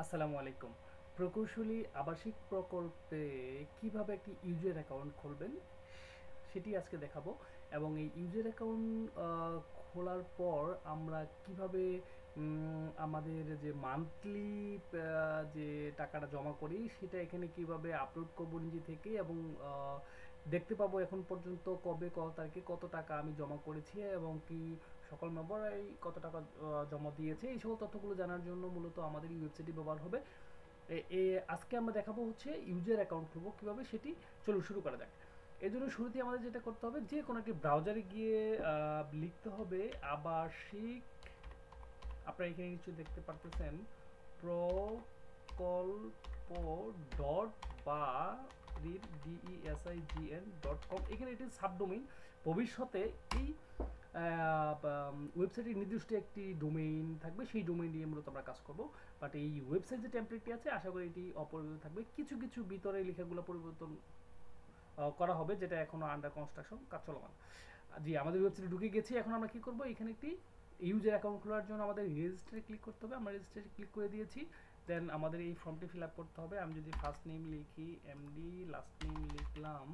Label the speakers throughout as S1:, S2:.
S1: আসসালামু আলাইকুম। প্রকৌশলী আবাসিক প্রকল্পে কিভাবে একটি ইউজার অ্যাকাউন্ট খুলবেন সেটি আজকে দেখাবো। এবং এই ইউজার অ্যাকাউন্ট খোলার পর আমরা কিভাবে আমাদের যে মান্থলি যে টাকাটা জমা করি সেটা এখানে কিভাবে আপলোড করবো নিজে থেকে, এবং দেখতে পাবো এখন পর্যন্ত কবে কত তারিখে কত টাকা আমি জমা করেছি এবং কি সকল মেম্বারই কত টাকা জমা দিয়েছে। এই সকল তথ্যগুলো জানার জন্য মূলত আমাদের এই ওয়েবসাইটটি ব্যবহার হবে। আজকে আমরা দেখাবো হচ্ছে ইউজার অ্যাকাউন্ট খুলবো কীভাবে, সেটি চলুন শুরু করা যাক। এর জন্য শুরুতে আমাদের যেটা করতে হবে, যে কোনো একটি ব্রাউজারে গিয়ে লিখতে হবে আবাসিক, আপনারা এখানে নিশ্চয়ই দেখতে পারতেছেন, প্রকল্প ডট বা DESIGN.com। এখানে এটি সাবডোমেইন। ভবিষ্যতে এই ওয়েবসাইটের নির্দিষ্ট একটি ডোমেইন থাকবে, সেই ডোমেইন দিয়ে মূলত আমরা কাজ করব। বাট এই ওয়েবসাইট যে টেমপ্লেটটি আছে আশা করি এটি অপরিবর্তিত থাকবে। কিছু কিছু ভিতরে লেখাগুলো পরিবর্তন করা হবে, যেটা এখনো আন্ডার কনস্ট্রাকশন, কাজ চলমান। জি, আমাদের ওয়েবসাইটে ঢুকে গেছি। এখন আমরা কি করব, এখানে একটি ইউজার অ্যাকাউন্ট খোলার জন্য আমাদের রেজিস্টারে ক্লিক করতে হবে। আমরা রেজিস্টারে ক্লিক করে দিয়েছি। দেন আমাদের এই ফর্মটি ফিল আপ করতে হবে। আমি যদি ফার্স্ট নেম লিখি এমডি, লাস্ট নেম লিখলাম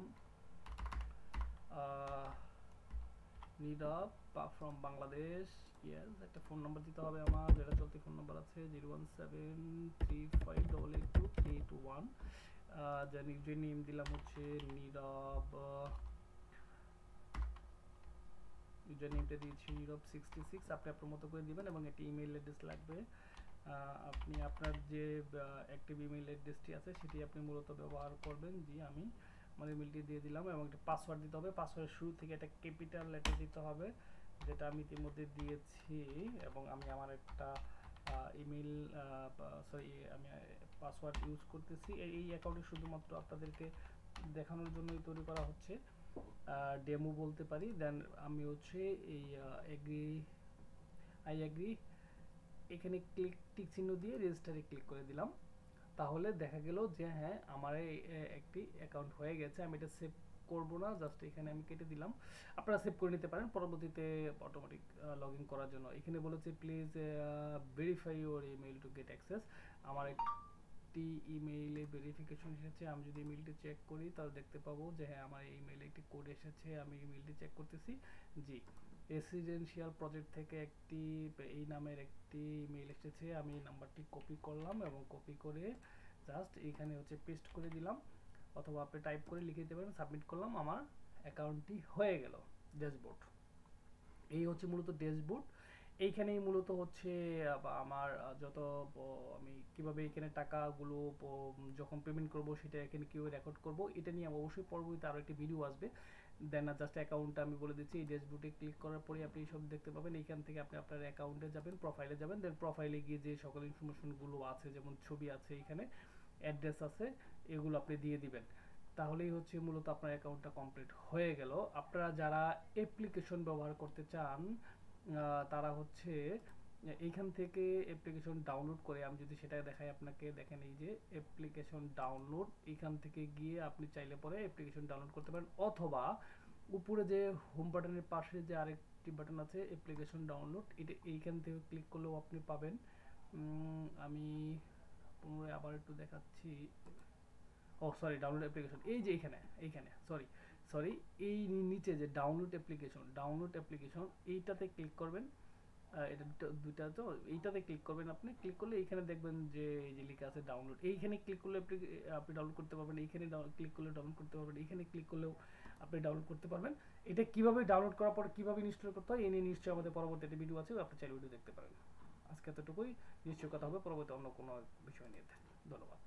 S1: নীরব ফ্রম বাংলাদেশ। ইয়েস, একটা ফোন নাম্বার দিতে হবে আমার, যেটা চলতি ফোন নাম্বার আছে 01735882381। দেন ইউজার নেম দিলাম হচ্ছে নীরব, ইউজার নেমটা দিয়েছি নীরব66। আপনি আপনার মতো করে দিবেন এবং একটি ইমেল অ্যাড্রেস লাগবে। আপনি আপনার যে অ্যাক্টিভ ইমেল অ্যাড্রেসটি আছে সেটি আপনি মূলত ব্যবহার করবেন। জি, আমি আমার ইমেলটি দিয়ে দিলাম এবং একটা পাসওয়ার্ড দিতে হবে। পাসওয়ার্ডের শুরু থেকে একটা ক্যাপিটাল লেটার দিতে হবে, যেটা আমি ইতিমধ্যে দিয়েছি। এবং আমি আমার একটা ইমেল, সরি, আমি পাসওয়ার্ড ইউজ করতেছি। এই অ্যাকাউন্টে শুধুমাত্র আপনাদেরকে দেখানোর জন্যই তৈরি করা হচ্ছে, ডেমো বলতে পারি। দেন আমি হচ্ছে এই আই এগ্রি, এখানে টিক চিহ্ন দিয়ে রেজিস্টারে ক্লিক করে দিলাম। তাহলে দেখা গেল যে হ্যাঁ, আমার একটি অ্যাকাউন্ট হয়ে গেছে। আমি এটা সেভ করব না, জাস্ট এখানে আমি কেটে দিলাম। আপনারা সেভ করে নিতে পারেন পরবর্তীতে অটোমেটিক লগ ইন করার জন্য। এখানে বলেছে please verify your email to get access. আমার একটি ইমেইলে ভেরিফিকেশন এসেছে। আমি যদি ইমেইলটি চেক করি তাহলে দেখতে পাবো যে হ্যাঁ, আমার এই ইমেইলে একটি কোড এসেছে। আমি ইমেইলটি চেক করতেছি। জি, রেসিডেন্সিয়াল প্রজেক্ট থেকে একটি এই নামের একটি ইমেইল এসেছে। আমি এই নাম্বারটি কপি করলাম এবং কপি করে জাস্ট এইখানে হচ্ছে পেস্ট করে দিলাম, অথবা আপনি টাইপ করে লিখে দিতে পারেন। সাবমিট করলাম, আমার অ্যাকাউন্টটি হয়ে গেল। ড্যাশবোর্ড, এই হচ্ছে মূলত ড্যাশবোর্ড। এইখানেই মূলত হচ্ছে আমার যত আমি কিভাবে এখানে টাকাগুলো যখন পেমেন্ট করব সেটা এখানে কীভাবে রেকর্ড করব, এটা নিয়ে অবশ্যই পরবর্তীতে আরও একটি ভিডিও আসবে। দেন জাস্ট অ্যাকাউন্টটা আমি বলে দিচ্ছি। এই ড্যাশবোর্ডে ক্লিক করার পরে আপনি সব দেখতে পাবেন। এইখান থেকে আপনি আপনার অ্যাকাউন্টে যাবেন, প্রোফাইলে যাবেন। দেন প্রোফাইলে গিয়ে যে সকল ইনফরমেশনগুলো আছে, যেমন ছবি আছে, এখানে অ্যাড্রেস আছে, এগুলো আপনি দিয়ে দিবেন। তাহলেই হচ্ছে মূলত আপনার অ্যাকাউন্টটা কমপ্লিট হয়ে গেল। আপনারা যারা অ্যাপ্লিকেশন ব্যবহার করতে চান তারা হচ্ছে এইখান থেকে অ্যাপ্লিকেশন ডাউনলোড করে, আমি যদি সেটা দেখাই আপনাকে, দেখেন এই যে অ্যাপ্লিকেশন ডাউনলোড, এইখান থেকে গিয়ে আপনি চাইলে পরে অ্যাপ্লিকেশন ডাউনলোড করতে পারেন। অথবা উপরে যে হোম বাটনের পাশে যে আরেকটি বাটন আছে অ্যাপ্লিকেশন ডাউনলোড, এটা এইখান থেকে ক্লিক করলেও আপনি পাবেন। আমি পুনরায় আবার একটু দেখাচ্ছি। ও সরি, ডাউনলোড অ্যাপ্লিকেশন, এই যে এইখানে সরি সরি এই নিচে যে ডাউনলোড অ্যাপ্লিকেশন এইটাতে ক্লিক করবেন। এটা দুইটা তো, এইটাতে ক্লিক করবেন। আপনি ক্লিক করলে এইখানে দেখবেন যে এই যে লেখা আছে ডাউনলোড। এইখানে ক্লিক করলে আপনি ডাউনলোড করতে পারবেন। এইখানে ক্লিক করলে ডাউনলোড করতে পারবেন। এইখানে ক্লিক করলেও আপনি ডাউনলোড করতে পারবেন। এটা কিভাবে ডাউনলোড করার পর কিভাবে ইনস্টল করতে হয় এই নিয়ে নিশ্চয়ই আমাদের পরবর্তী একটা ভিডিও আছে, আপনি চাইলে ভিডিও দেখতে পারেন। আজকে এতটুকুই, নিশ্চয়ই কথা হবে পরবর্তী অন্য কোনো বিষয় নিয়ে। ধন্যবাদ।